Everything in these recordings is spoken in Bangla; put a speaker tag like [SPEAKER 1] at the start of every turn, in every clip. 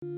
[SPEAKER 1] তোমরা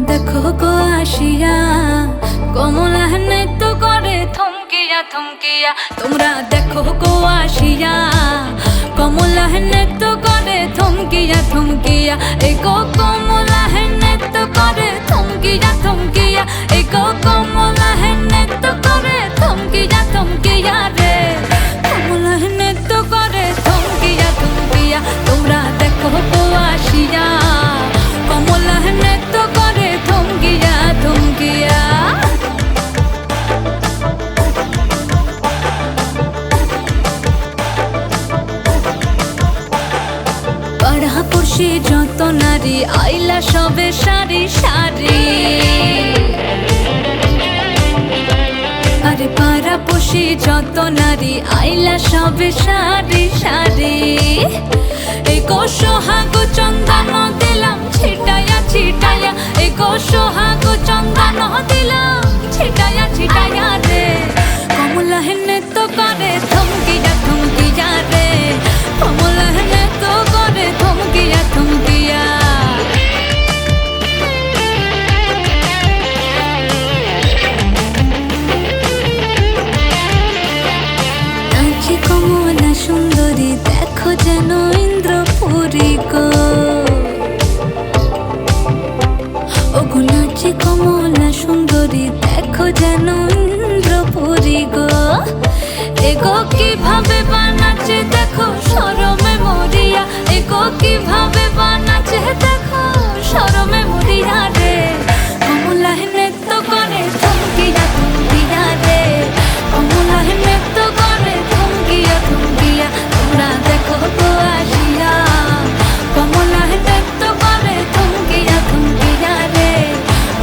[SPEAKER 1] দেখো গো আসিয়া কমলা নৃত্য করে থমকিয়া থমকিয়া। তোমরা দেখো গো আসিয়া কমলা নৃত্য করে থমকিয়া থমকিয়া। এই গো কমলা নৃত্য করে থমকিয়া থমকিয়া। এই গো কমলা নৃত্য করে থমকিয়া থমকিয়া রে। কমলা নৃত্য করে থমকিয়া থমকিয়া। তোমরা দেখো গো আসিয়া কমলা নৃত্য করে থমকিয়া থমকিয়া। পাড়াপড়শি যত নারী আইলা সবে সারি সারি। আরে পাড়াপড়শি যত নারী আইলা সবে সারি সারি। এই গো সোহাগ চন্দন দিলাম ছিটায়া ছিটায়া। এই গো সোহাগ চন্দন দিলাম ছিটায়া ছিটায়া রে। কমলা নৃত্য করে থমকিয়া থমকিয়া রে। কমলা নৃত্য করে থমকিয়া থমকিয়া। নাচে কমলা সুন্দরী দেখো যেন ইন্দ্রপুরী গো। ওগো নাচে কমলা সুন্দরী দেখো যেন ইন্দ্রপুরী গো। এগো কিভাবে বানাচ্ছে দেখো শরমে মরিয়া। এগো কিভাবে বানাচ্ছে দেখো শরমে মরিয়া রে। কমলা নৃত্য করে থমকিয়া থমকিয়া রে। কমলা নৃত্য করে থমকিয়া থমকিয়া। তোমরা দেখো গো আসিয়া কমলা নৃত্য করে থমকিয়া থমকিয়া রে।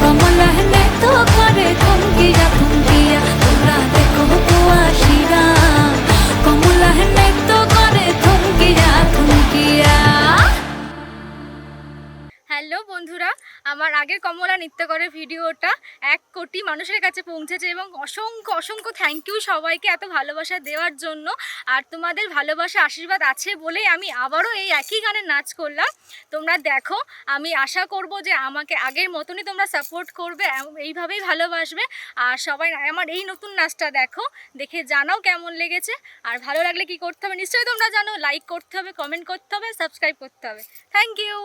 [SPEAKER 1] কমলা নৃত্য করে থমকিয়া থমকিয়া। তোমরা দেখো গো আসিয়া কমলা নৃত্য করে থমকিয়া থমকিয়া।
[SPEAKER 2] হ্যালো বন্ধুরা, আমার আগের কমলা নৃত্য করে ভিডিওটা 1 কোটি মানুষের কাছে পৌঁছেছে এবং অসংখ্য অসংখ্য থ্যাংক ইউ সবাইকে এত ভালোবাসা দেওয়ার জন্য। আর তোমাদের ভালোবাসা আশীর্বাদ আছে বলেই আমি আবারও এই একই গানে নাচ করলাম। তোমরা দেখো, আমি আশা করব যে আমাকে আগের মতনই তোমরা সাপোর্ট করবে, এইভাবেই ভালোবাসবে। আর সবাই আমার এই নতুন নাচটা দেখো, দেখে জানাও কেমন লেগেছে। আর ভালো লাগলে কি করতে হবে নিশ্চয়ই তোমরা জানো, লাইক করতে হবে, কমেন্ট করতে হবে, সাবস্ক্রাইব করতে হবে। Thank you.